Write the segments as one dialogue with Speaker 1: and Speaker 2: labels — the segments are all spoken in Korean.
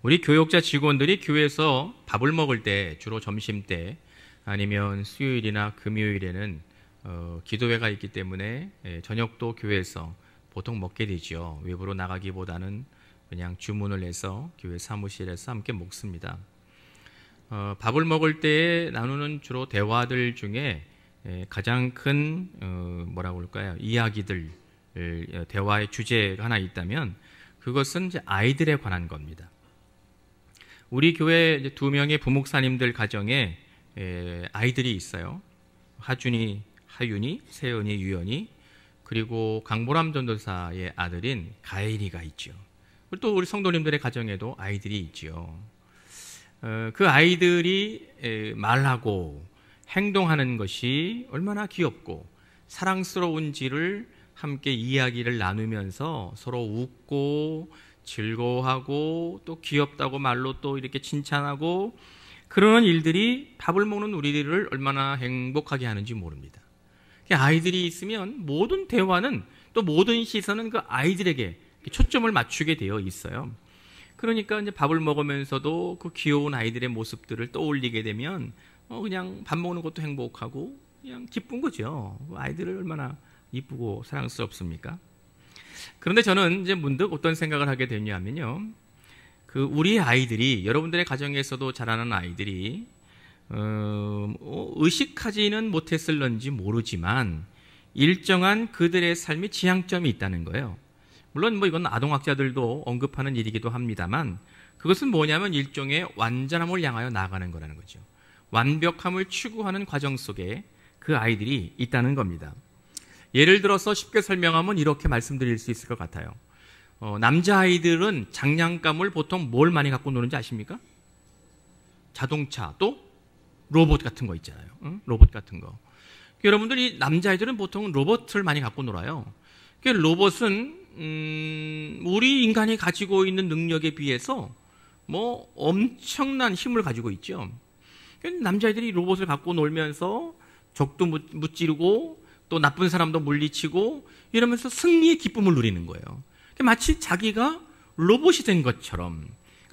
Speaker 1: 우리 교역자 직원들이 교회에서 밥을 먹을 때, 주로 점심 때 아니면 수요일이나 금요일에는 기도회가 있기 때문에 저녁도 교회에서 보통 먹게 되죠. 외부로 나가기보다는 그냥 주문을 해서 교회 사무실에서 함께 먹습니다. 밥을 먹을 때 나누는 주로 대화들 중에 가장 큰 뭐라고 할까요? 이야기들, 대화의 주제가 하나 있다면 그것은 이제 아이들에 관한 겁니다. 우리 교회 이제 2명의 부목사님들 가정에 아이들이 있어요. 하준이, 하윤이, 세연이, 유연이, 그리고 강보람 전도사의 아들인 가인이가 있죠. 또 우리 성도님들의 가정에도 아이들이 있죠. 그 아이들이 말하고 행동하는 것이 얼마나 귀엽고 사랑스러운지를 함께 이야기를 나누면서 서로 웃고 즐거워하고 또 귀엽다고 말로 또 이렇게 칭찬하고 그러는 일들이 밥을 먹는 우리들을 얼마나 행복하게 하는지 모릅니다. 아이들이 있으면 모든 대화는 또 모든 시선은 그 아이들에게 초점을 맞추게 되어 있어요. 그러니까 이제 밥을 먹으면서도 그 귀여운 아이들의 모습들을 떠올리게 되면 그냥 밥 먹는 것도 행복하고 그냥 기쁜 거죠. 아이들을 얼마나 이쁘고 사랑스럽습니까? 그런데 저는 이제 문득 어떤 생각을 하게 되냐면요. 그 우리 아이들이, 여러분들의 가정에서도 자라는 아이들이 의식하지는 못했을런지 모르지만 일정한 그들의 삶의 지향점이 있다는 거예요. 물론 이건 아동학자들도 언급하는 일이기도 합니다만 그것은 뭐냐면 일종의 완전함을 향하여 나아가는 거라는 거죠. 완벽함을 추구하는 과정 속에 그 아이들이 있다는 겁니다. 예를 들어서 쉽게 설명하면 이렇게 말씀드릴 수 있을 것 같아요. 남자아이들은 장난감을 보통 뭘 많이 갖고 노는지 아십니까? 자동차, 또 로봇 같은 거 있잖아요. 응? 로봇 같은 거. 여러분들이 남자아이들은 보통 로봇을 많이 갖고 놀아요. 로봇은 우리 인간이 가지고 있는 능력에 비해서 엄청난 힘을 가지고 있죠. 남자아이들이 로봇을 갖고 놀면서 적도 무찌르고 또 나쁜 사람도 물리치고 이러면서 승리의 기쁨을 누리는 거예요. 마치 자기가 로봇이 된 것처럼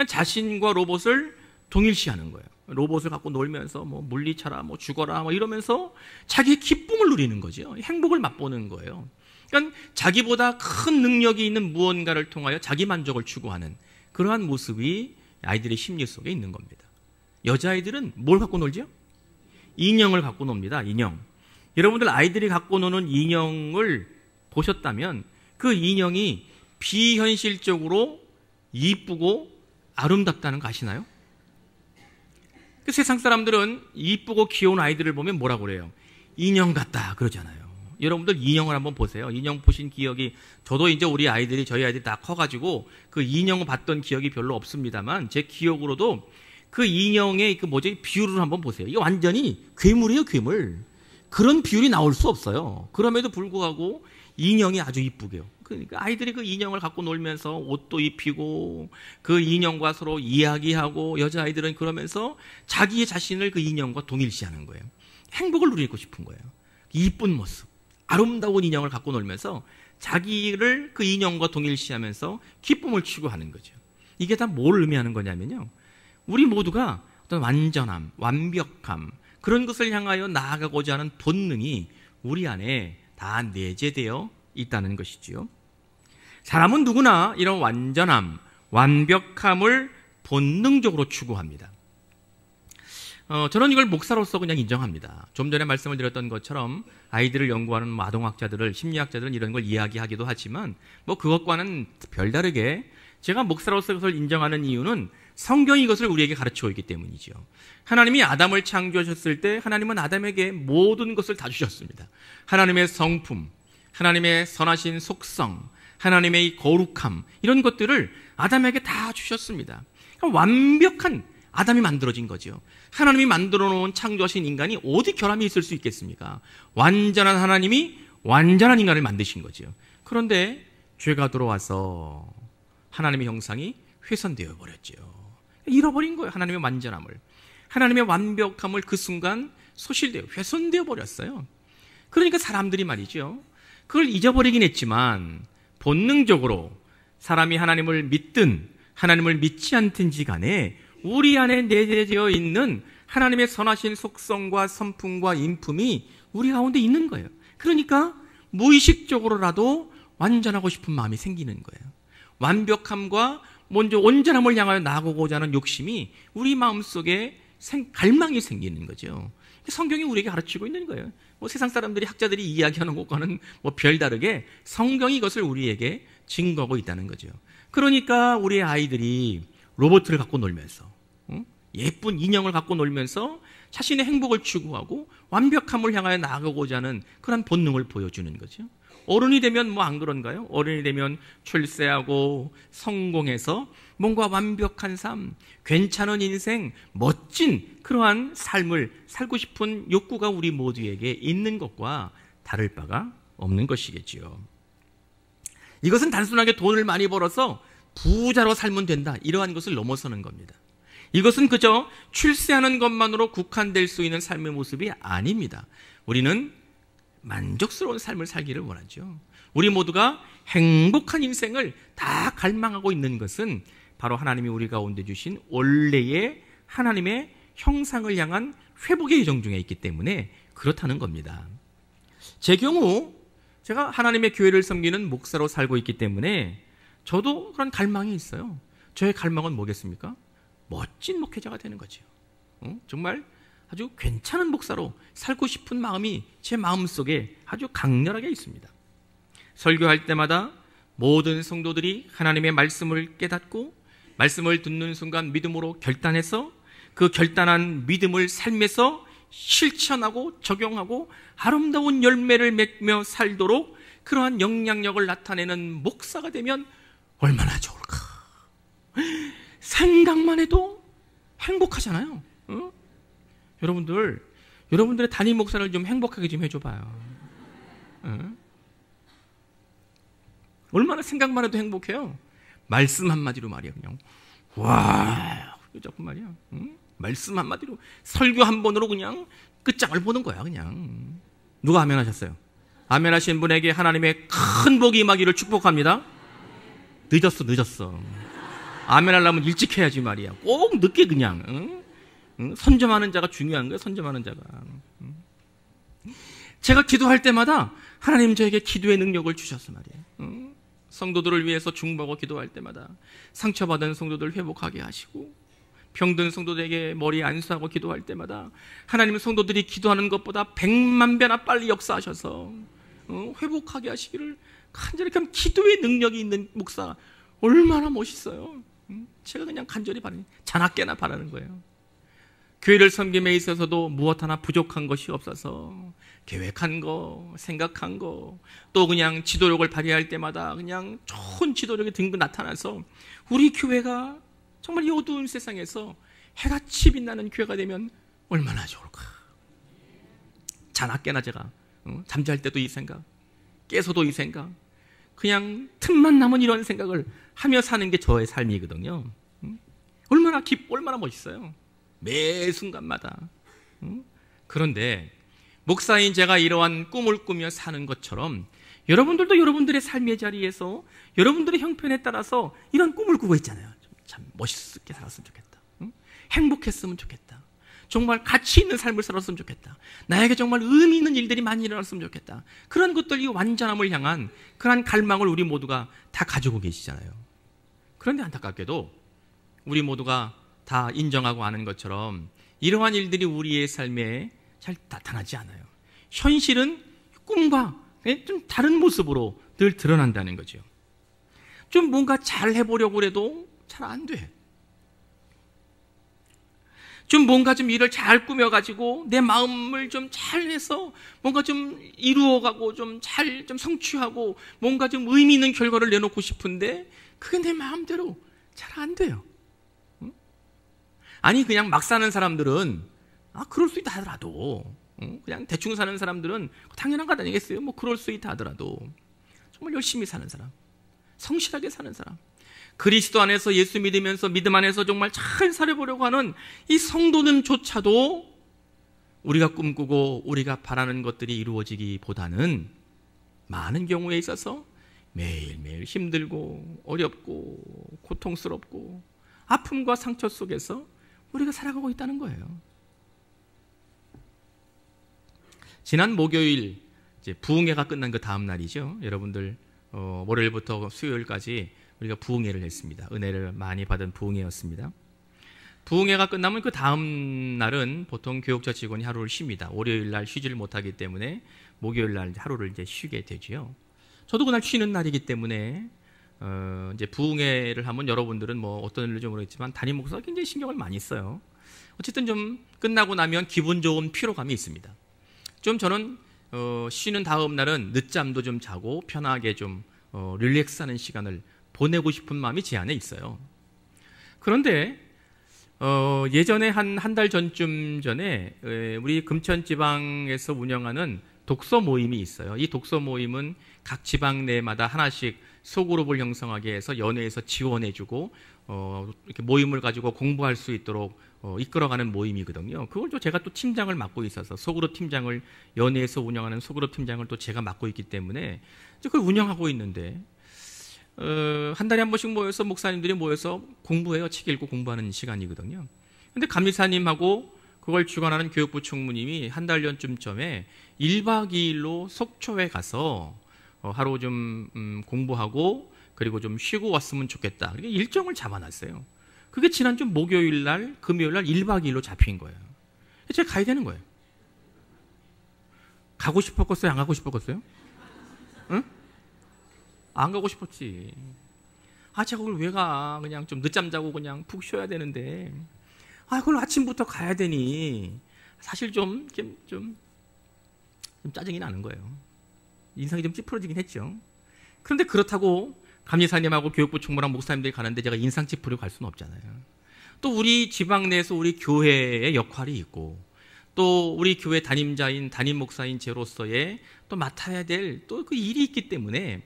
Speaker 1: 자신과 로봇을 동일시하는 거예요. 로봇을 갖고 놀면서 물리쳐라, 죽어라 이러면서 자기의 기쁨을 누리는 거죠. 행복을 맛보는 거예요. 그러니까 자기보다 큰 능력이 있는 무언가를 통하여 자기 만족을 추구하는 그러한 모습이 아이들의 심리 속에 있는 겁니다. 여자아이들은 뭘 갖고 놀죠? 인형을 갖고 놉니다. 인형. 여러분들 아이들이 갖고 노는 인형을 보셨다면 그 인형이 비현실적으로 이쁘고 아름답다는 거 아시나요? 그 세상 사람들은 이쁘고 귀여운 아이들을 보면 뭐라고 그래요? 인형 같다 그러잖아요. 여러분들 인형을 한번 보세요. 인형 보신 기억이, 저도 이제 저희 아이들이 다 커가지고 그 인형을 봤던 기억이 별로 없습니다만 제 기억으로도 그 인형의 비율을 한번 보세요. 이게 완전히 괴물이에요, 괴물. 그런 비율이 나올 수 없어요. 그럼에도 불구하고 인형이 아주 이쁘게요. 그러니까 아이들이 그 인형을 갖고 놀면서 옷도 입히고 그 인형과 서로 이야기하고 여자아이들은 그러면서 자기의 자신을 그 인형과 동일시하는 거예요. 행복을 누리고 싶은 거예요. 이쁜 모습, 아름다운 인형을 갖고 놀면서 자기를 그 인형과 동일시하면서 기쁨을 추구하는 거죠. 이게 다 뭘 의미하는 거냐면요. 우리 모두가 어떤 완전함, 완벽함, 그런 것을 향하여 나아가고자 하는 본능이 우리 안에 다 내재되어 있다는 것이지요. 사람은 누구나 이런 완전함, 완벽함을 본능적으로 추구합니다. 저는 이걸 목사로서 그냥 인정합니다. 좀 전에 말씀을 드렸던 것처럼 아이들을 연구하는 아동학자들을, 심리학자들은 이런 걸 이야기하기도 하지만 그것과는 별다르게 제가 목사로서 그것을 인정하는 이유는 성경이 이것을 우리에게 가르치고 있기 때문이죠. 하나님이 아담을 창조하셨을 때 하나님은 아담에게 모든 것을 다 주셨습니다. 하나님의 성품, 하나님의 선하신 속성, 하나님의 거룩함, 이런 것들을 아담에게 다 주셨습니다. 그러니까 완벽한 아담이 만들어진 거죠. 하나님이 만들어 놓은 창조하신 인간이 어디 결함이 있을 수 있겠습니까? 완전한 하나님이 완전한 인간을 만드신 거죠. 그런데 죄가 들어와서 하나님의 형상이 훼손되어 버렸죠. 잃어버린 거예요. 하나님의 완전함을. 하나님의 완벽함을 그 순간 소실되어 훼손되어 버렸어요. 그러니까 사람들이 말이죠, 그걸 잊어버리긴 했지만 본능적으로 사람이 하나님을 믿든 하나님을 믿지 않든지 간에 우리 안에 내재되어 있는 하나님의 선하신 속성과 선품과 인품이 우리 가운데 있는 거예요. 그러니까 무의식적으로라도 완전하고 싶은 마음이 생기는 거예요. 완벽함과 먼저 온전함을 향하여 나아가고자 하는 욕심이 우리 마음속에 갈망이 생기는 거죠. 성경이 우리에게 가르치고 있는 거예요. 세상 사람들이, 학자들이 이야기하는 것과는 별다르게 성경이 이것을 우리에게 증거하고 있다는 거죠. 그러니까 우리 아이들이 로봇을 갖고 놀면서, 예쁜 인형을 갖고 놀면서 자신의 행복을 추구하고 완벽함을 향하여 나아가고자 하는 그런 본능을 보여주는 거죠. 어른이 되면 안 그런가요? 어른이 되면 출세하고 성공해서 뭔가 완벽한 삶, 괜찮은 인생, 멋진 그러한 삶을 살고 싶은 욕구가 우리 모두에게 있는 것과 다를 바가 없는 것이겠지요. 이것은 단순하게 돈을 많이 벌어서 부자로 살면 된다, 이러한 것을 넘어서는 겁니다. 이것은 그저 출세하는 것만으로 국한될 수 있는 삶의 모습이 아닙니다. 우리는 만족스러운 삶을 살기를 원하죠. 우리 모두가 행복한 인생을 다 갈망하고 있는 것은 바로 하나님이 우리 가운데 주신 원래의 하나님의 형상을 향한 회복의 여정 중에 있기 때문에 그렇다는 겁니다. 제 경우 제가 하나님의 교회를 섬기는 목사로 살고 있기 때문에 저도 그런 갈망이 있어요. 저의 갈망은 뭐겠습니까? 멋진 목회자가 되는 거죠. 정말 아주 괜찮은 목사로 살고 싶은 마음이 제 마음속에 아주 강렬하게 있습니다. 설교할 때마다 모든 성도들이 하나님의 말씀을 깨닫고 말씀을 듣는 순간 믿음으로 결단해서 그 결단한 믿음을 삶에서 실천하고 적용하고 아름다운 열매를 맺며 살도록 그러한 영향력을 나타내는 목사가 되면 얼마나 좋을까. 생각만 해도 행복하잖아요. 여러분들의 담임 목사를 좀 행복하게 좀 해줘봐요. 얼마나 생각만 해도 행복해요. 말씀 한마디로 말이야, 그냥. 와, 자꾸 말이야. 말씀 한마디로, 설교 한 번으로 그냥 끝장을 보는 거야, 그냥. 누가 아멘하셨어요? 아멘하신 분에게 하나님의 큰 복이 임하기를 축복합니다. 늦었어. 아멘하려면 일찍 해야지 말이야. 꼭 늦게 그냥. 선점하는 자가 중요한 거예요. 선점하는 자가. 제가 기도할 때마다 하나님 저에게 기도의 능력을 주셨어 말이에요. 성도들을 위해서 중보하고 기도할 때마다 상처받은 성도들 회복하게 하시고, 병든 성도들에게 머리 안수하고 기도할 때마다 하나님 성도들이 기도하는 것보다 100만 배나 빨리 역사하셔서 회복하게 하시기를 간절히. 그럼 기도의 능력이 있는 목사 얼마나 멋있어요. 제가 그냥 간절히 바라는, 자나깨나 바라는 거예요. 교회를 섬김에 있어서도 무엇 하나 부족한 것이 없어서 계획한 거, 생각한 거, 또 그냥 지도력을 발휘할 때마다 그냥 좋은 지도력이 등급 나타나서 우리 교회가 정말 이 어두운 세상에서 해같이 빛나는 교회가 되면 얼마나 좋을까. 자나깨나 제가 잠잘 때도 이 생각, 깨서도 이 생각, 그냥 틈만 남은 이런 생각을 하며 사는 게 저의 삶이거든요. 얼마나 멋있어요. 매 순간마다. 그런데 목사인 제가 이러한 꿈을 꾸며 사는 것처럼 여러분들도 여러분들의 삶의 자리에서 여러분들의 형편에 따라서 이런 꿈을 꾸고 있잖아요. 참 멋있게 살았으면 좋겠다. 행복했으면 좋겠다. 정말 가치 있는 삶을 살았으면 좋겠다. 나에게 정말 의미 있는 일들이 많이 일어났으면 좋겠다. 그런 것들이 완전함을 향한 그런 갈망을 우리 모두가 다 가지고 계시잖아요. 그런데 안타깝게도 우리 모두가 다 인정하고 아는 것처럼 이러한 일들이 우리의 삶에 잘 나타나지 않아요. 현실은 꿈과 좀 다른 모습으로 늘 드러난다는 거죠. 좀 뭔가 잘 해보려고 해도 잘 안 돼. 좀 뭔가 좀 일을 잘 꾸며가지고 내 마음을 좀 잘해서 뭔가 좀 이루어가고 좀 성취하고 뭔가 좀 의미 있는 결과를 내놓고 싶은데 그게 내 마음대로 잘 안 돼요. 아니 그냥 막 사는 사람들은 그럴 수 있다 하더라도, 그냥 대충 사는 사람들은 당연한 것 아니겠어요? 뭐 그럴 수 있다 하더라도 정말 열심히 사는 사람, 성실하게 사는 사람, 그리스도 안에서 예수 믿으면서 믿음 안에서 정말 잘 살아보려고 하는 이 성도는조차도 우리가 꿈꾸고 우리가 바라는 것들이 이루어지기보다는 많은 경우에 있어서 매일매일 힘들고 어렵고 고통스럽고 아픔과 상처 속에서 우리가 살아가고 있다는 거예요. 지난 목요일 이제 부흥회가 끝난 그 다음 날이죠. 여러분들 월요일부터 수요일까지 우리가 부흥회를 했습니다. 은혜를 많이 받은 부흥회였습니다. 부흥회가 끝나면 그 다음 날은 보통 교육자 직원이 하루를 쉽니다. 월요일 날 쉬지를 못하기 때문에 목요일 날 하루를 이제 쉬게 되지요. 저도 그날 쉬는 날이기 때문에 이제 부흥회를 하면 여러분들은 뭐 어떤 일인지 모르겠지만 담임 목사가 굉장히 신경을 많이 써요. 어쨌든 좀 끝나고 나면 기분 좋은 피로감이 있습니다. 좀 저는 쉬는 다음 날은 늦잠도 좀 자고 편하게 좀 릴렉스하는 시간을 보내고 싶은 마음이 제 안에 있어요. 그런데 예전에 한 달 전쯤 전에 우리 금천 지방에서 운영하는 독서 모임이 있어요. 이 독서 모임은 각 지방 내마다 하나씩 소그룹을 형성하게 해서 연회에서 지원해주고 이렇게 모임을 가지고 공부할 수 있도록 이끌어가는 모임이거든요. 그걸 또 제가 또 팀장을 맡고 있어서 소그룹 팀장을 연회에서 운영하는 소그룹 팀장을 또 제가 맡고 있기 때문에 그걸 운영하고 있는데 한 달에 한 번씩 모여서 목사님들이 모여서 공부해요. 책 읽고 공부하는 시간이거든요. 근데 감리사님하고 그걸 주관하는 교육부 총무님이 한 달 전쯤 전에 1박 2일로 속초에 가서 하루 좀 공부하고 그리고 좀 쉬고 왔으면 좋겠다. 그렇게 일정을 잡아놨어요. 그게 지난주 목요일 날, 금요일 날 1박 2일로 잡힌 거예요. 제가 가야 되는 거예요. 가고 싶었겠어요? 안 가고 싶었겠어요? 응? 안 가고 싶었지. 제가 그걸 왜 가? 그냥 좀 늦잠 자고 그냥 푹 쉬어야 되는데. 그걸 아침부터 가야 되니. 사실 좀 짜증이 나는 거예요. 인상이 좀 찌푸러지긴 했죠. 그런데 그렇다고 감리사님하고 교육부 총무랑 목사님들이 가는데 제가 인상 찌푸리고 갈 수는 없잖아요. 또 우리 지방 내에서 우리 교회의 역할이 있고 또 우리 교회 담임자인 담임 목사인 제로서의 또 맡아야 될 또 그 일이 있기 때문에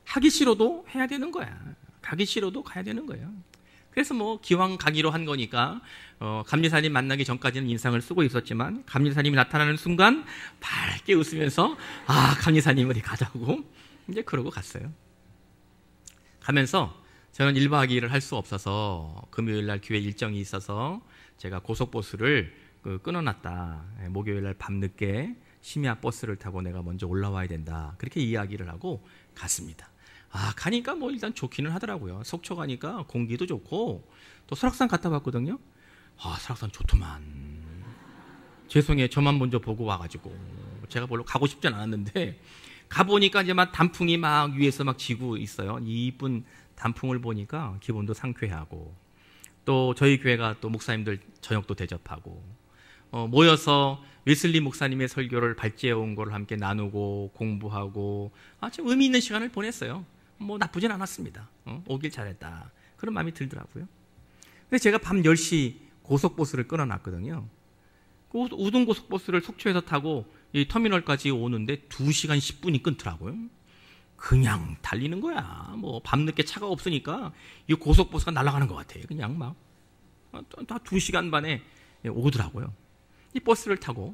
Speaker 1: 하기 싫어도 해야 되는 거야. 가기 싫어도 가야 되는 거예요. 그래서 뭐 기왕 가기로 한 거니까 감리사님 만나기 전까지는 인상을 쓰고 있었지만 감리사님이 나타나는 순간 밝게 웃으면서 감리사님 어디 가자고 이제 그러고 갔어요. 가면서 저는 1박 2일을 할 수 없어서 금요일 날 교회 일정이 있어서 제가 고속버스를 끊어놨다. 목요일 날 밤늦게 심야 버스를 타고 내가 먼저 올라와야 된다. 그렇게 이야기를 하고 갔습니다. 가니까 뭐 일단 좋기는 하더라고요. 속초 가니까 공기도 좋고 또 설악산 갔다 왔거든요. 설악산 좋더만. 죄송해요. 저만 먼저 보고 와가지고 제가 별로 가고 싶진 않았는데 가보니까 이제 막 단풍이 막 위에서 막 지고 있어요. 이쁜 단풍을 보니까 기분도 상쾌하고 또 저희 교회가 또 목사님들 저녁도 대접하고 모여서 웨슬리 목사님의 설교를 발제해 온 걸 함께 나누고 공부하고 참 의미 있는 시간을 보냈어요. 뭐 나쁘진 않았습니다. 오길 잘했다. 그런 마음이 들더라고요. 근데 제가 밤 10시 고속버스를 끊어놨거든요. 그 우등 고속버스를 속초에서 타고 이 터미널까지 오는데 2시간 10분이 끊더라고요. 그냥 달리는 거야. 뭐 밤늦게 차가 없으니까 이 고속버스가 날아가는 것 같아요. 그냥 막 다 2시간 반에 오더라고요. 이 버스를 타고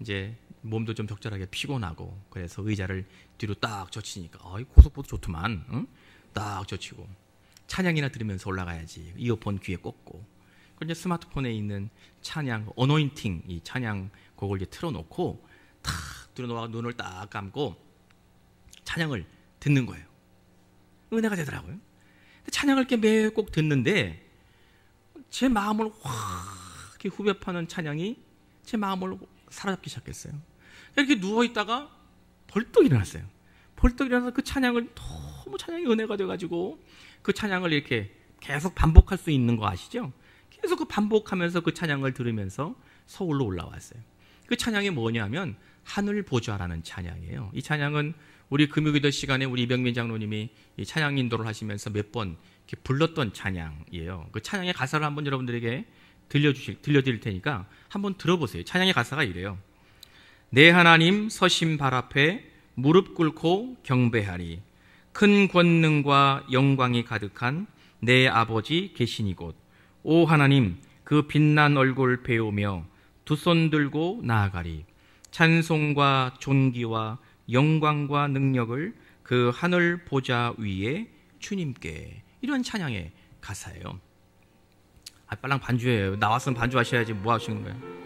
Speaker 1: 이제 몸도 좀 적절하게 피곤하고 그래서 의자를 뒤로 딱 젖히니까 이 고속버스 좋더만. 응? 딱 젖히고 찬양이나 들으면서 올라가야지. 이어폰 귀에 꽂고 그리고 이제 스마트폰에 있는 찬양 어노인팅 이 찬양 곡을 이제 틀어놓고 탁 들어놓아 눈을 딱 감고 찬양을 듣는 거예요. 은혜가 되더라고요. 찬양을 이렇게 매일 꼭 듣는데 제 마음을 확 이렇게 후벼 파는 찬양이 제 마음을 사로잡기 시작했어요. 이렇게 누워있다가 벌떡 일어났어요. 벌떡 일어나서 그 찬양을 너무 찬양이 은혜가 돼가지고 그 찬양을 이렇게 계속 반복할 수 있는 거 아시죠? 계속 그 반복하면서 그 찬양을 들으면서 서울로 올라왔어요. 그 찬양이 뭐냐면 하늘 보좌라는 찬양이에요. 이 찬양은 우리 금요기도 시간에 우리 이병민 장로님이 이 찬양 인도를 하시면서 몇 번 이렇게 불렀던 찬양이에요. 그 찬양의 가사를 한번 여러분들에게 들려드릴 테니까 한번 들어보세요. 찬양의 가사가 이래요. 내 하나님 서신 발 앞에 무릎 꿇고 경배하리. 큰 권능과 영광이 가득한 내 아버지 계신 이곳. 오 하나님 그 빛난 얼굴 배우며 두 손 들고 나아가리. 찬송과 존귀와 영광과 능력을 그 하늘 보좌 위에 주님께. 이런 찬양의 가사예요. 빨랑 반주해요. 나왔으면 반주하셔야지 뭐 하시는 거예요?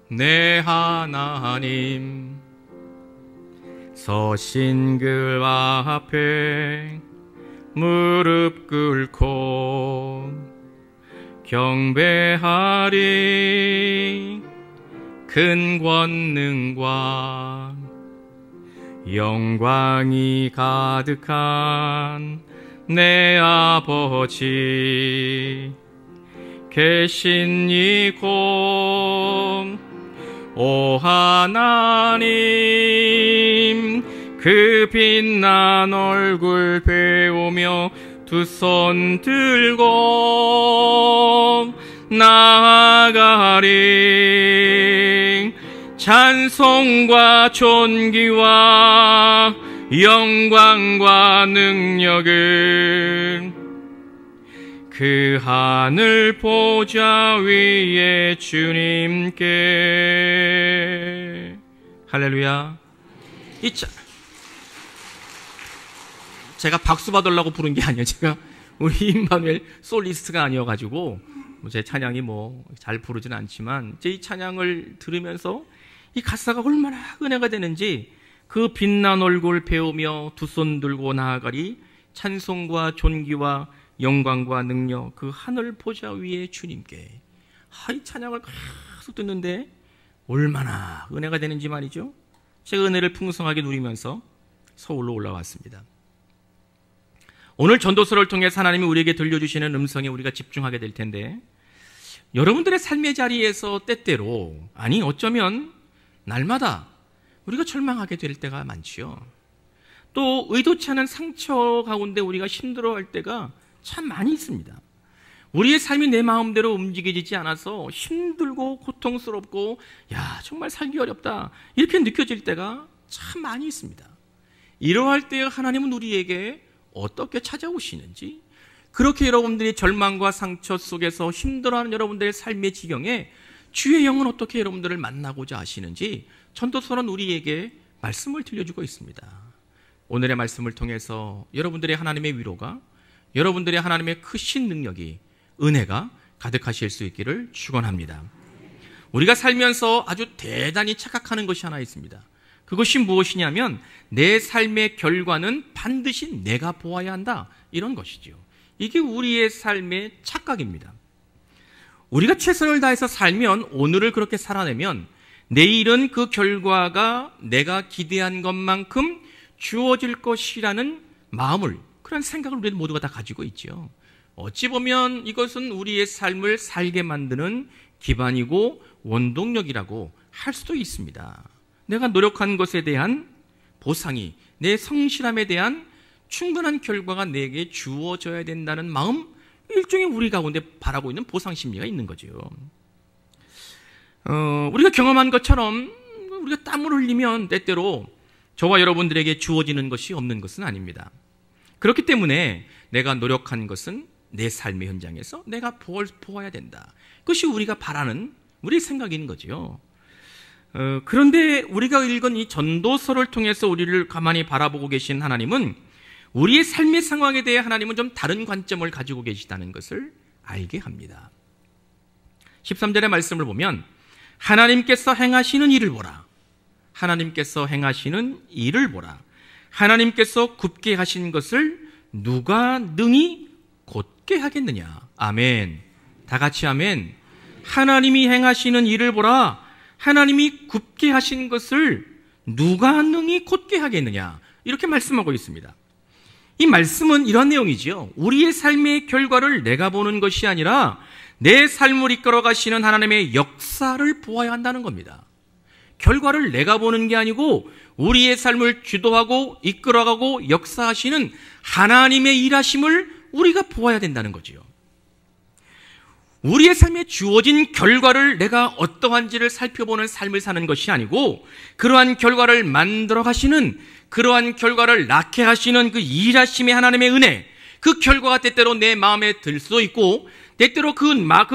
Speaker 1: 내 하나님 서신 그 앞에 무릎 꿇고 경배하리. 큰 권능과 영광이 가득한 내 아버지 계신 이곳 오 하나님 그 빛난 얼굴 배우며 두 손 들고 나아가리. 찬송과 존귀와 영광과 능력은 그 하늘 보좌 위에 주님께. 할렐루야. 제가 박수 받으려고 부른 게 아니에요. 제가 우리 임마누엘 솔리스트가 아니어가지고 제 찬양이 잘 부르진 않지만 이 찬양을 들으면서 이 가사가 얼마나 은혜가 되는지, 그 빛난 얼굴 배우며 두 손 들고 나아가리. 찬송과 존귀와 영광과 능력 그 하늘 보좌 위에 주님께. 이 찬양을 계속 듣는데 얼마나 은혜가 되는지 말이죠. 제가 은혜를 풍성하게 누리면서 서울로 올라왔습니다. 오늘 전도서를 통해서 하나님이 우리에게 들려주시는 음성에 우리가 집중하게 될 텐데, 여러분들의 삶의 자리에서 때때로, 아니 어쩌면 날마다 우리가 절망하게 될 때가 많지요. 또 의도치 않은 상처 가운데 우리가 힘들어할 때가 참 많이 있습니다. 우리의 삶이 내 마음대로 움직여지지 않아서 힘들고 고통스럽고 정말 살기 어렵다 이렇게 느껴질 때가 참 많이 있습니다. 이러할 때 하나님은 우리에게 어떻게 찾아오시는지, 그렇게 여러분들이 절망과 상처 속에서 힘들어하는 여러분들의 삶의 지경에 주의 영은 어떻게 여러분들을 만나고자 하시는지 전도서는 우리에게 말씀을 들려주고 있습니다. 오늘의 말씀을 통해서 여러분들의 하나님의 위로가, 여러분들의 하나님의 크신 능력이, 은혜가 가득하실 수 있기를 축원합니다. 우리가 살면서 아주 대단히 착각하는 것이 하나 있습니다. 그것이 무엇이냐면 내 삶의 결과는 반드시 내가 보아야 한다, 이런 것이죠. 이게 우리의 삶의 착각입니다. 우리가 최선을 다해서 살면, 오늘을 그렇게 살아내면 내일은 그 결과가 내가 기대한 것만큼 주어질 것이라는 마음을, 그런 생각을 우리 모두가 다 가지고 있죠. 어찌 보면 이것은 우리의 삶을 살게 만드는 기반이고 원동력이라고 할 수도 있습니다. 내가 노력한 것에 대한 보상이, 내 성실함에 대한 충분한 결과가 내게 주어져야 된다는 마음, 일종의 우리 가운데 바라고 있는 보상 심리가 있는 거죠. 우리가 경험한 것처럼 우리가 땀을 흘리면 때때로 저와 여러분들에게 주어지는 것이 없는 것은 아닙니다. 그렇기 때문에 내가 노력한 것은 내 삶의 현장에서 내가 보아야 된다. 그것이 우리가 바라는 우리의 생각인 거죠. 그런데 우리가 읽은 이 전도서를 통해서 우리를 가만히 바라보고 계신 하나님은, 우리의 삶의 상황에 대해 하나님은 좀 다른 관점을 가지고 계시다는 것을 알게 합니다. 13절의 말씀을 보면 하나님께서 행하시는 일을 보라. 하나님께서 행하시는 일을 보라. 하나님께서 굽게 하신 것을 누가 능히 곧게 하겠느냐. 아멘. 다 같이 아멘. 하나님이 행하시는 일을 보라. 하나님이 굽게 하신 것을 누가 능히 곧게 하겠느냐. 이렇게 말씀하고 있습니다. 이 말씀은 이런 내용이지요. 우리의 삶의 결과를 내가 보는 것이 아니라 내 삶을 이끌어 가시는 하나님의 역사를 보아야 한다는 겁니다. 결과를 내가 보는 게 아니고 우리의 삶을 주도하고 이끌어가고 역사하시는 하나님의 일하심을 우리가 보아야 된다는 거지요. 우리의 삶에 주어진 결과를 내가 어떠한지를 살펴보는 삶을 사는 것이 아니고, 그러한 결과를 만들어 가시는, 그러한 결과를 낳게 하시는 그 일하심의 하나님의 은혜, 그 결과가 때때로 내 마음에 들 수도 있고 때때로 그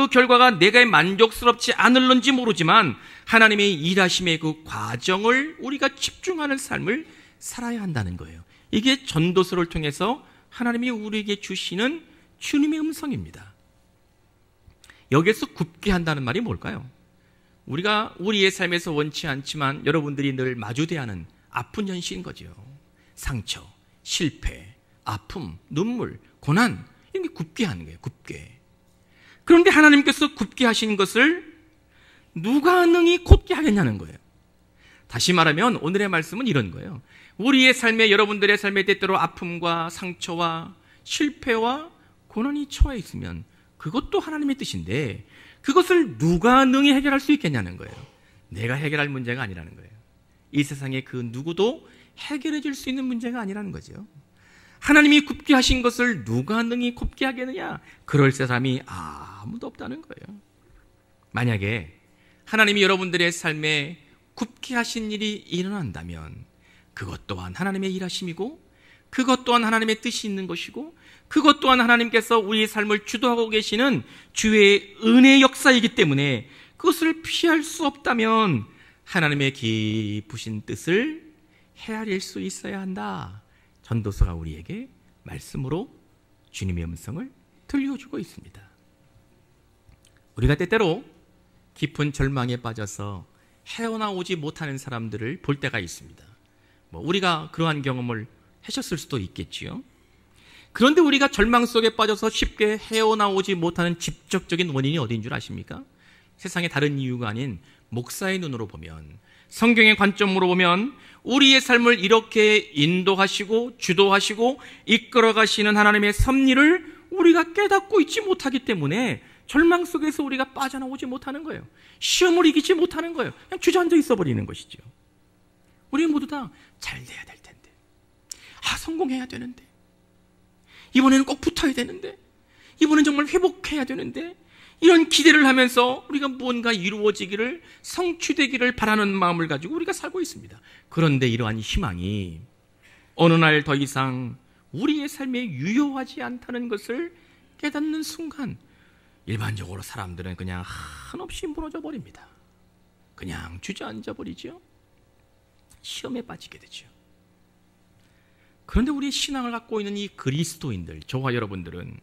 Speaker 1: 결과가 내가 만족스럽지 않을런지 모르지만 하나님의 일하심의 그 과정을 우리가 집중하는 삶을 살아야 한다는 거예요. 이게 전도서를 통해서 하나님이 우리에게 주시는 주님의 음성입니다. 여기에서 굽게 한다는 말이 뭘까요? 우리가 우리의 삶에서 원치 않지만 여러분들이 늘 마주대야 하는 아픈 현실인 거죠. 상처, 실패, 아픔, 눈물, 고난, 이런 게 굽게 하는 거예요. 굽게. 그런데 하나님께서 굽게 하신 것을 누가 능히 곱게 하겠냐는 거예요. 다시 말하면 오늘의 말씀은 이런 거예요. 우리의 삶에, 여러분들의 삶에 때때로 아픔과 상처와 실패와 고난이 처해 있으면 그것도 하나님의 뜻인데 그것을 누가 능히 해결할 수 있겠냐는 거예요. 내가 해결할 문제가 아니라는 거예요. 이 세상에 그 누구도 해결해 줄 수 있는 문제가 아니라는 거죠. 하나님이 굽게 하신 것을 누가 능히 곱게 하겠느냐? 그럴 사람이 아무도 없다는 거예요. 만약에 하나님이 여러분들의 삶에 굽게 하신 일이 일어난다면 그것 또한 하나님의 일하심이고 그것 또한 하나님의 뜻이 있는 것이고 그것 또한 하나님께서 우리의 삶을 주도하고 계시는 주의 은혜의 역사이기 때문에 그것을 피할 수 없다면 하나님의 깊으신 뜻을 헤아릴 수 있어야 한다. 전도서가 우리에게 말씀으로 주님의 음성을 들려주고 있습니다. 우리가 때때로 깊은 절망에 빠져서 헤어나오지 못하는 사람들을 볼 때가 있습니다. 우리가 그러한 경험을 하셨을 수도 있겠지요. 그런데 우리가 절망 속에 빠져서 쉽게 헤어나오지 못하는 직접적인 원인이 어디인 줄 아십니까? 세상의 다른 이유가 아닌 목사의 눈으로 보면, 성경의 관점으로 보면 우리의 삶을 이렇게 인도하시고 주도하시고 이끌어가시는 하나님의 섭리를 우리가 깨닫고 있지 못하기 때문에 절망 속에서 우리가 빠져나오지 못하는 거예요. 시험을 이기지 못하는 거예요. 그냥 주저앉아 있어버리는 것이죠. 우리 모두 다 잘 돼야 될 텐데, 성공해야 되는데, 이번에는 꼭 붙어야 되는데, 이번엔 정말 회복해야 되는데, 이런 기대를 하면서 우리가 무언가 이루어지기를, 성취되기를 바라는 마음을 가지고 우리가 살고 있습니다. 그런데 이러한 희망이 어느 날 더 이상 우리의 삶에 유효하지 않다는 것을 깨닫는 순간 일반적으로 사람들은 그냥 한없이 무너져 버립니다. 그냥 주저앉아 버리죠. 시험에 빠지게 되죠. 그런데 우리 신앙을 갖고 있는 이 그리스도인들, 저와 여러분들은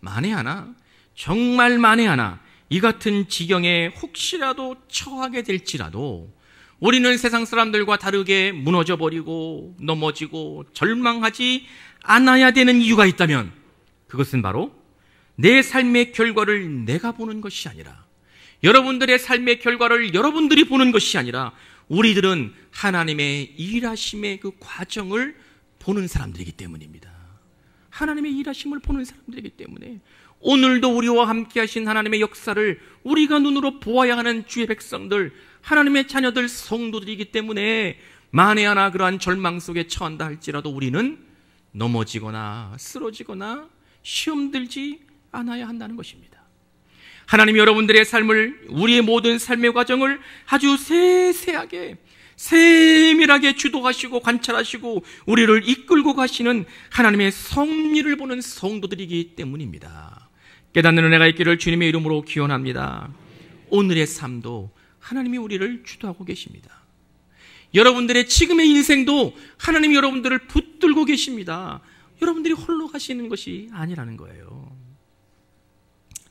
Speaker 1: 만에 하나, 정말 만에 하나 이 같은 지경에 혹시라도 처하게 될지라도 우리는 세상 사람들과 다르게 무너져 버리고 넘어지고 절망하지 않아야 되는 이유가 있다면 그것은 바로 내 삶의 결과를 내가 보는 것이 아니라, 여러분들의 삶의 결과를 여러분들이 보는 것이 아니라 우리들은 하나님의 일하심의 그 과정을 보는 사람들이기 때문입니다. 하나님의 일하심을 보는 사람들이기 때문에 오늘도 우리와 함께 하신 하나님의 역사를 우리가 눈으로 보아야 하는 주의 백성들, 하나님의 자녀들, 성도들이기 때문에 만에 하나 그러한 절망 속에 처한다 할지라도 우리는 넘어지거나 쓰러지거나 시험 들지 않아야 한다는 것입니다. 하나님이 여러분들의 삶을, 우리의 모든 삶의 과정을 아주 세세하게, 세밀하게 주도하시고 관찰하시고 우리를 이끌고 가시는 하나님의 섭리를 보는 성도들이기 때문입니다. 깨닫는 은혜가 있기를 주님의 이름으로 기원합니다. 오늘의 삶도 하나님이 우리를 주도하고 계십니다. 여러분들의 지금의 인생도 하나님이 여러분들을 붙들고 계십니다. 여러분들이 홀로 가시는 것이 아니라는 거예요.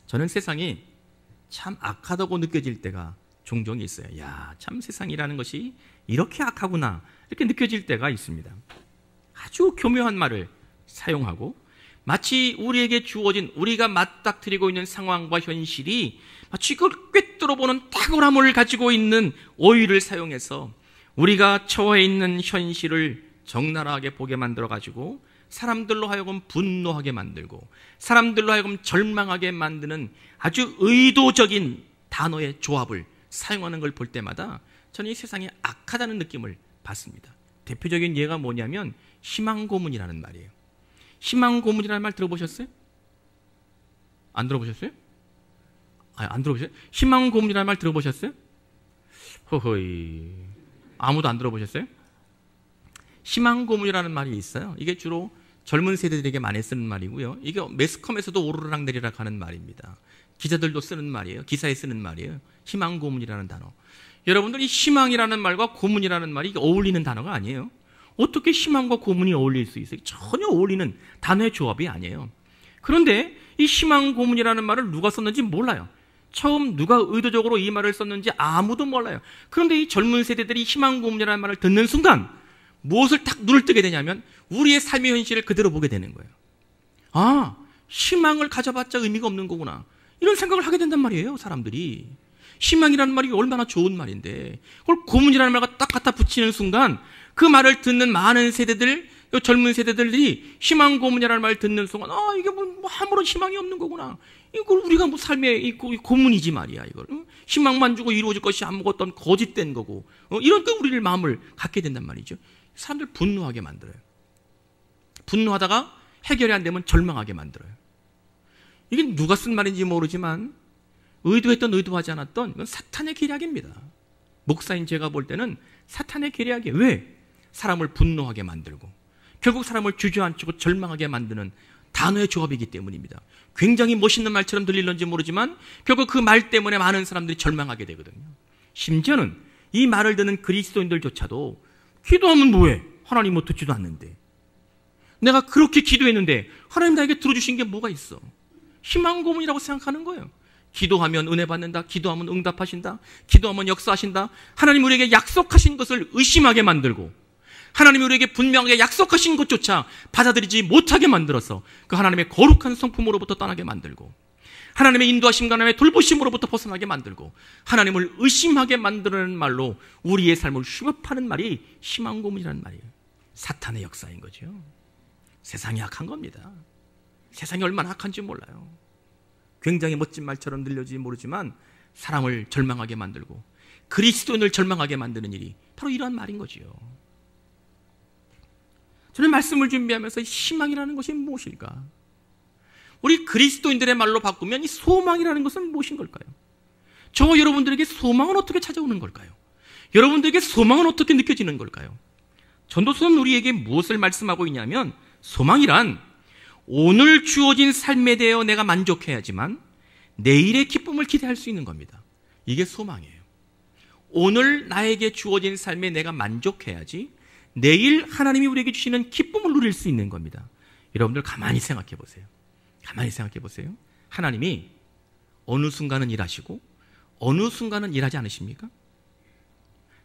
Speaker 1: 저는 세상이 참 악하다고 느껴질 때가 종종 있어요. 참 세상이라는 것이 이렇게 악하구나, 이렇게 느껴질 때가 있습니다. 아주 교묘한 말을 사용하고 마치 우리에게 주어진, 우리가 맞닥뜨리고 있는 상황과 현실이 마치 그걸 꿰뚫어보는 탁월함을 가지고 있는 어휘를 사용해서 우리가 처해 있는 현실을 적나라하게 보게 만들어가지고 사람들로 하여금 분노하게 만들고 사람들로 하여금 절망하게 만드는 아주 의도적인 단어의 조합을 사용하는 걸 볼 때마다 저는 이 세상이 악하다는 느낌을 받습니다. 대표적인 예가 뭐냐면 희망고문이라는 말이에요. 희망고문이라는 말 들어보셨어요? 안 들어보셨어요? 안 들어보셨어요? 희망고문이라는 말 들어보셨어요? 허허이, 아무도 안 들어보셨어요? 희망고문이라는 말이 있어요. 이게 주로 젊은 세대들에게 많이 쓰는 말이고요. 이게 매스컴에서도 오르락 내리락 하는 말입니다. 기자들도 쓰는 말이에요. 기사에 쓰는 말이에요. 희망 고문이라는 단어. 여러분들 이 희망이라는 말과 고문이라는 말이 어울리는 단어가 아니에요. 어떻게 희망과 고문이 어울릴 수 있어요? 전혀 어울리는 단어의 조합이 아니에요. 그런데 이 희망 고문이라는 말을 누가 썼는지 몰라요. 처음 누가 의도적으로 이 말을 썼는지 아무도 몰라요. 그런데 이 젊은 세대들이 희망 고문이라는 말을 듣는 순간 무엇을 딱 눈을 뜨게 되냐면 우리의 삶의 현실을 그대로 보게 되는 거예요. 아, 희망을 가져봤자 의미가 없는 거구나. 이런 생각을 하게 된단 말이에요, 사람들이. 희망이라는 말이 얼마나 좋은 말인데 그걸 고문이라는 말과 딱 갖다 붙이는 순간 그 말을 듣는 많은 세대들, 젊은 세대들이 희망 고문이라는 말을 듣는 순간 이게 뭐 아무런 희망이 없는 거구나. 이걸 우리가 뭐 삶의 이 고문이지 말이야. 이걸 희망만 주고 이루어질 것이 아무것도 거짓된 거고 이런 게 우리를 마음을 갖게 된단 말이죠. 사람들 분노하게 만들어요. 분노하다가 해결이 안 되면 절망하게 만들어요. 이게 누가 쓴 말인지 모르지만 의도했던 의도하지 않았던 이건 사탄의 계략입니다. 목사인 제가 볼 때는 사탄의 계략이에요. 왜? 사람을 분노하게 만들고 결국 사람을 주저앉히고 절망하게 만드는 단어의 조합이기 때문입니다. 굉장히 멋있는 말처럼 들릴런지 모르지만 결국 그 말 때문에 많은 사람들이 절망하게 되거든요. 심지어는 이 말을 듣는 그리스도인들조차도 기도하면 뭐해? 하나님 뭐 듣지도 않는데. 내가 그렇게 기도했는데 하나님 나에게 들어주신 게 뭐가 있어? 희망 고문이라고 생각하는 거예요. 기도하면 은혜 받는다. 기도하면 응답하신다. 기도하면 역사하신다. 하나님 우리에게 약속하신 것을 의심하게 만들고 하나님이 우리에게 분명하게 약속하신 것조차 받아들이지 못하게 만들어서 그 하나님의 거룩한 성품으로부터 떠나게 만들고 하나님의 인도하심과 하나님의 돌보심으로부터 벗어나게 만들고 하나님을 의심하게 만드는 말로 우리의 삶을 휘업하는 말이 희망 고문이라는 말이에요. 사탄의 역사인 거죠. 세상이 악한 겁니다. 세상이 얼마나 악한지 몰라요. 굉장히 멋진 말처럼 들려질지 모르지만 사람을 절망하게 만들고 그리스도인을 절망하게 만드는 일이 바로 이러한 말인 거지요. 저는 말씀을 준비하면서 희망이라는 것이 무엇일까? 우리 그리스도인들의 말로 바꾸면 이 소망이라는 것은 무엇인 걸까요? 저와 여러분들에게 소망은 어떻게 찾아오는 걸까요? 여러분들에게 소망은 어떻게 느껴지는 걸까요? 전도서는 우리에게 무엇을 말씀하고 있냐면 소망이란 오늘 주어진 삶에 대해 내가 만족해야지만 내일의 기쁨을 기대할 수 있는 겁니다. 이게 소망이에요. 오늘 나에게 주어진 삶에 내가 만족해야지 내일 하나님이 우리에게 주시는 기쁨을 누릴 수 있는 겁니다. 여러분들 가만히 생각해 보세요. 가만히 생각해 보세요. 하나님이 어느 순간은 일하시고 어느 순간은 일하지 않으십니까?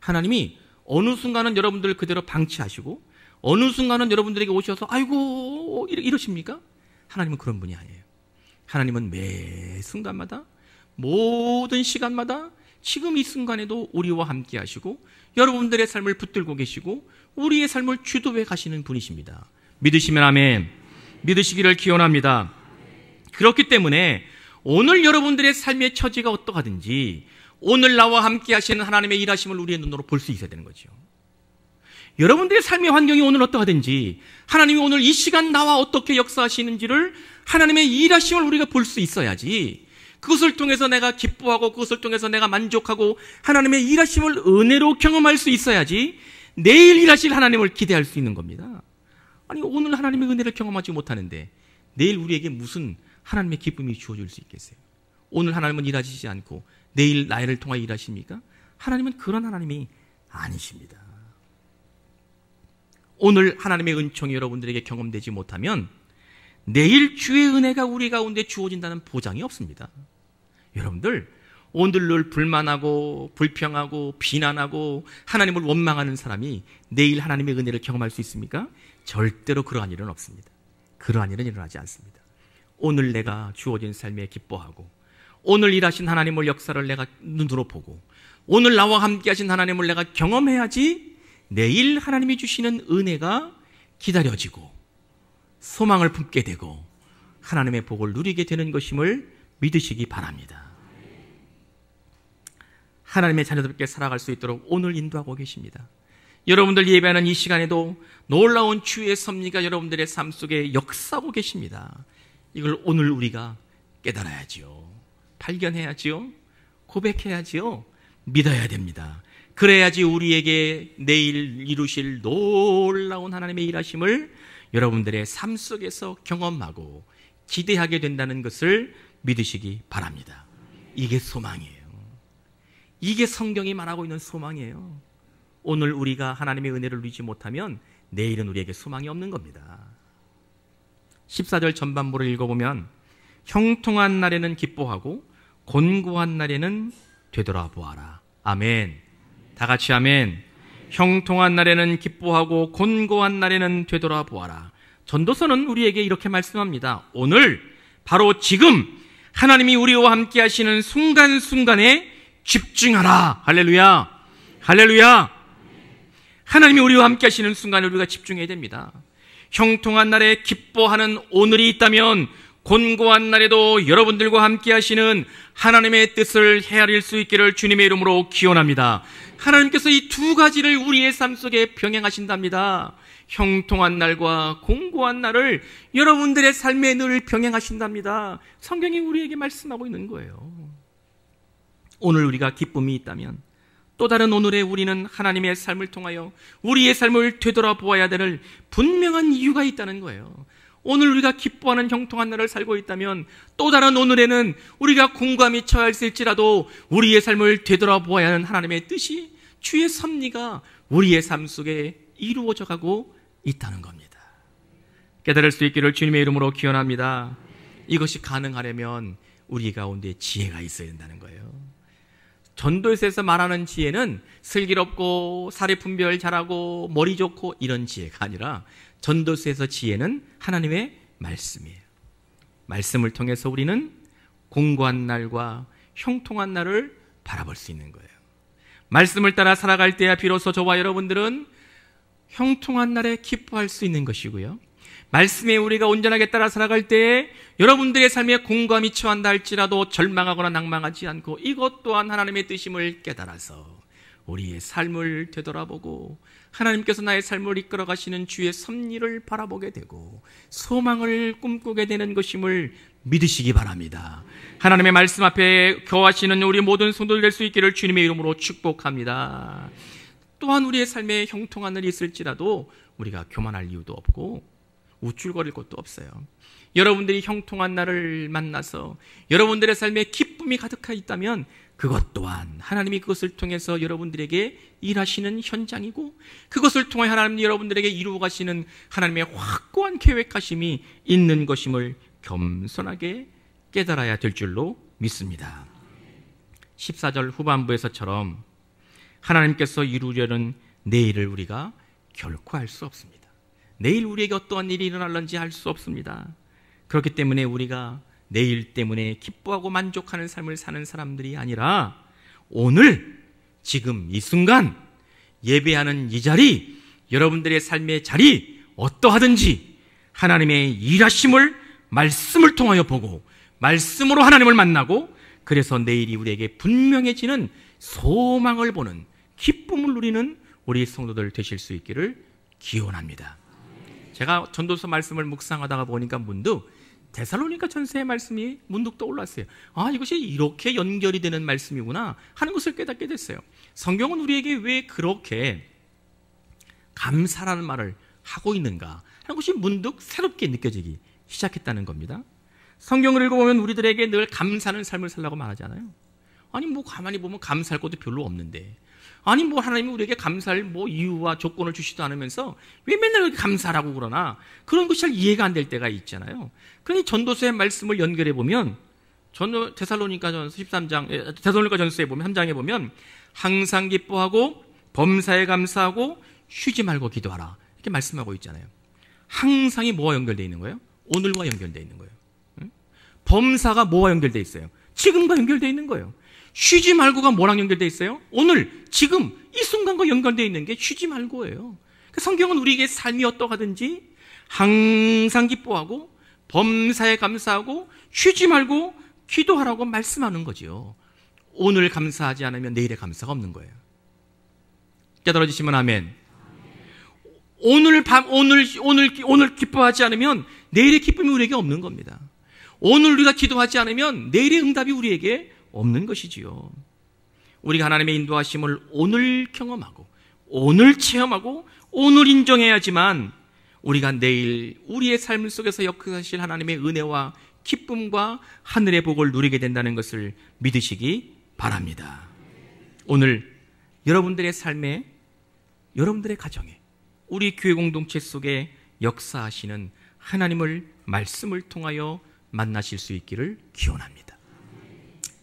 Speaker 1: 하나님이 어느 순간은 여러분들 그대로 방치하시고 어느 순간은 여러분들에게 오셔서 아이고 이러십니까? 하나님은 그런 분이 아니에요. 하나님은 매 순간마다 모든 시간마다 지금 이 순간에도 우리와 함께 하시고 여러분들의 삶을 붙들고 계시고 우리의 삶을 주도해 가시는 분이십니다. 믿으시면 아멘. 믿으시기를 기원합니다. 그렇기 때문에 오늘 여러분들의 삶의 처지가 어떠하든지 오늘 나와 함께 하시는 하나님의 일하심을 우리의 눈으로 볼 수 있어야 되는 거죠. 여러분들의 삶의 환경이 오늘 어떠하든지 하나님이 오늘 이 시간 나와 어떻게 역사하시는지를 하나님의 일하심을 우리가 볼 수 있어야지 그것을 통해서 내가 기뻐하고 그것을 통해서 내가 만족하고 하나님의 일하심을 은혜로 경험할 수 있어야지 내일 일하실 하나님을 기대할 수 있는 겁니다. 아니 오늘 하나님의 은혜를 경험하지 못하는데 내일 우리에게 무슨 하나님의 기쁨이 주어질 수 있겠어요? 오늘 하나님은 일하시지 않고 내일 나를 통하여 일하십니까? 하나님은 그런 하나님이 아니십니다. 오늘 하나님의 은총이 여러분들에게 경험되지 못하면 내일 주의 은혜가 우리 가운데 주어진다는 보장이 없습니다. 여러분들 오늘 늘 불만하고 불평하고 비난하고 하나님을 원망하는 사람이 내일 하나님의 은혜를 경험할 수 있습니까? 절대로 그러한 일은 없습니다. 그러한 일은 일어나지 않습니다. 오늘 내가 주어진 삶에 기뻐하고 오늘 일하신 하나님의 역사를 내가 눈으로 보고 오늘 나와 함께 하신 하나님을 내가 경험해야지 내일 하나님이 주시는 은혜가 기다려지고 소망을 품게 되고 하나님의 복을 누리게 되는 것임을 믿으시기 바랍니다. 하나님의 자녀들께 살아갈 수 있도록 오늘 인도하고 계십니다. 여러분들 예배하는 이 시간에도 놀라운 주의 섭리가 여러분들의 삶 속에 역사하고 계십니다. 이걸 오늘 우리가 깨달아야지요. 발견해야지요. 고백해야지요. 믿어야 됩니다. 그래야지 우리에게 내일 이루실 놀라운 하나님의 일하심을 여러분들의 삶 속에서 경험하고 기대하게 된다는 것을 믿으시기 바랍니다. 이게 소망이에요. 이게 성경이 말하고 있는 소망이에요. 오늘 우리가 하나님의 은혜를 누리지 못하면 내일은 우리에게 소망이 없는 겁니다. 14절 전반부를 읽어보면 형통한 날에는 기뻐하고 곤고한 날에는 되돌아보아라. 아멘. 다 같이 아멘. 형통한 날에는 기뻐하고 곤고한 날에는 되돌아보아라. 전도서는 우리에게 이렇게 말씀합니다. 오늘 바로 지금 하나님이 우리와 함께 하시는 순간순간에 집중하라. 할렐루야. 할렐루야. 하나님이 우리와 함께 하시는 순간에 우리가 집중해야 됩니다. 형통한 날에 기뻐하는 오늘이 있다면 곤고한 날에도 여러분들과 함께 하시는 하나님의 뜻을 헤아릴 수 있기를 주님의 이름으로 기원합니다. 하나님께서 이 두 가지를 우리의 삶 속에 병행하신답니다. 형통한 날과 곤고한 날을 여러분들의 삶에 늘 병행하신답니다. 성경이 우리에게 말씀하고 있는 거예요. 오늘 우리가 기쁨이 있다면 또 다른 오늘에 우리는 하나님의 삶을 통하여 우리의 삶을 되돌아보아야 될 분명한 이유가 있다는 거예요. 오늘 우리가 기뻐하는 형통한 날을 살고 있다면 또 다른 오늘에는 우리가 공감이 처할지라도 우리의 삶을 되돌아보아야 하는 하나님의 뜻이, 주의 섭리가 우리의 삶 속에 이루어져 가고 있다는 겁니다. 깨달을 수 있기를 주님의 이름으로 기원합니다. 이것이 가능하려면 우리 가운데 지혜가 있어야 된다는 거예요. 전도에서 말하는 지혜는 슬기롭고 사리 분별 잘하고 머리 좋고 이런 지혜가 아니라 전도서에서 지혜는 하나님의 말씀이에요. 말씀을 통해서 우리는 공고한 날과 형통한 날을 바라볼 수 있는 거예요. 말씀을 따라 살아갈 때야 비로소 저와 여러분들은 형통한 날에 기뻐할 수 있는 것이고요. 말씀에 우리가 온전하게 따라 살아갈 때에 여러분들의 삶에 공감이 처한다 할지라도 절망하거나 낭망하지 않고 이것 또한 하나님의 뜻임을 깨달아서 우리의 삶을 되돌아보고 하나님께서 나의 삶을 이끌어 가시는 주의 섭리를 바라보게 되고 소망을 꿈꾸게 되는 것임을 믿으시기 바랍니다. 하나님의 말씀 앞에 거하시는 우리 모든 성도들 될 수 있기를 주님의 이름으로 축복합니다. 또한 우리의 삶에 형통한 날이 있을지라도 우리가 교만할 이유도 없고 우쭐거릴 것도 없어요. 여러분들이 형통한 날을 만나서 여러분들의 삶에 기쁨이 가득하 있다면 그것 또한 하나님이 그것을 통해서 여러분들에게 일하시는 현장이고 그것을 통해 하나님이 여러분들에게 이루어 가시는 하나님의 확고한 계획하심이 있는 것임을 겸손하게 깨달아야 될 줄로 믿습니다. 14절 후반부에서처럼 하나님께서 이루려는 내일을 우리가 결코 알 수 없습니다. 내일 우리에게 어떠한 일이 일어날는지 알 수 없습니다. 그렇기 때문에 우리가 내일 때문에 기뻐하고 만족하는 삶을 사는 사람들이 아니라 오늘 지금 이 순간 예배하는 이 자리, 여러분들의 삶의 자리 어떠하든지 하나님의 일하심을 말씀을 통하여 보고 말씀으로 하나님을 만나고 그래서 내일이 우리에게 분명해지는 소망을 보는 기쁨을 누리는 우리 성도들 되실 수 있기를 기원합니다. 제가 전도서 말씀을 묵상하다가 보니까 문득 데살로니가 전서의 말씀이 문득 떠올랐어요. 아, 이것이 이렇게 연결이 되는 말씀이구나 하는 것을 깨닫게 됐어요. 성경은 우리에게 왜 그렇게 감사라는 말을 하고 있는가 하는 것이 문득 새롭게 느껴지기 시작했다는 겁니다. 성경을 읽어보면 우리들에게 늘 감사하는 삶을 살라고 말하잖아요. 아니 뭐 가만히 보면 감사할 것도 별로 없는데 아니 뭐 하나님이 우리에게 감사할 뭐 이유와 조건을 주시도 않으면서 왜 맨날 이렇게 감사라고 그러나 그런 것이 잘 이해가 안 될 때가 있잖아요. 그러니 전도서의 말씀을 연결해 보면 데살로니가전서 13장 데살로니가전서에 보면 3장에 보면 항상 기뻐하고 범사에 감사하고 쉬지 말고 기도하라 이렇게 말씀하고 있잖아요. 항상이 뭐와 연결되어 있는 거예요? 오늘과 연결되어 있는 거예요. 범사가 뭐와 연결되어 있어요? 지금과 연결되어 있는 거예요. 쉬지 말고가 뭐랑 연결되어 있어요? 오늘, 지금, 이 순간과 연결되어 있는 게 쉬지 말고예요. 성경은 우리에게 삶이 어떠하든지 항상 기뻐하고 범사에 감사하고 쉬지 말고 기도하라고 말씀하는 거죠. 오늘 감사하지 않으면 내일의 감사가 없는 거예요. 깨달아지시면 아멘. 오늘 기뻐하지 않으면 내일의 기쁨이 우리에게 없는 겁니다. 오늘 우리가 기도하지 않으면 내일의 응답이 우리에게 없는 것이지요. 우리가 하나님의 인도하심을 오늘 경험하고 오늘 체험하고 오늘 인정해야지만 우리가 내일 우리의 삶 속에서 역사하실 하나님의 은혜와 기쁨과 하늘의 복을 누리게 된다는 것을 믿으시기 바랍니다. 오늘 여러분들의 삶에, 여러분들의 가정에, 우리 교회 공동체 속에 역사하시는 하나님을 말씀을 통하여 만나실 수 있기를 기원합니다.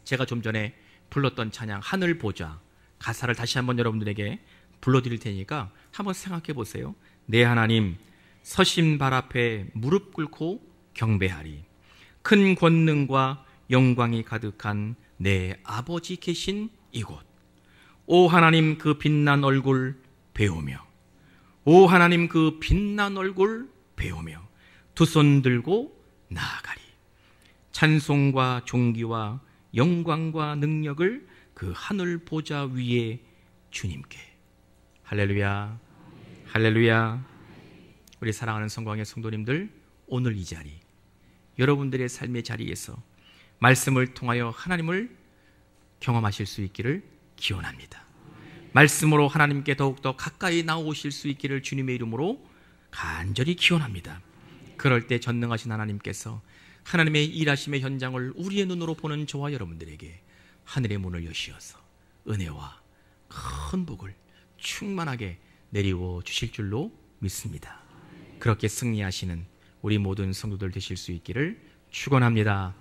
Speaker 1: 제가 좀 전에 불렀던 찬양 하늘 보자, 가사를 다시 한번 여러분들에게 불러드릴 테니까 한번 생각해 보세요. 내 하나님, 서신 발 앞에 무릎 꿇고 경배하리. 큰 권능과 영광이 가득한 내 아버지 계신 이곳. 오 하나님, 그 빛난 얼굴 배우며, 오 하나님, 그 빛난 얼굴 배우며 두 손 들고 나아가리. 찬송과 존귀와 영광과 능력을 그 하늘 보좌 위에 주님께. 할렐루야, 할렐루야. 우리 사랑하는 성광의 성도님들, 오늘 이 자리, 여러분들의 삶의 자리에서 말씀을 통하여 하나님을 경험하실 수 있기를 기원합니다. 말씀으로 하나님께 더욱더 가까이 나오실 수 있기를 주님의 이름으로 간절히 기원합니다. 그럴 때 전능하신 하나님께서 하나님의 일하심의 현장을 우리의 눈으로 보는 저와 여러분들에게 하늘의 문을 여시어서 은혜와 큰 복을 충만하게 내리워 주실 줄로 믿습니다. 그렇게 승리하시는 우리 모든 성도들 되실 수 있기를 축원합니다.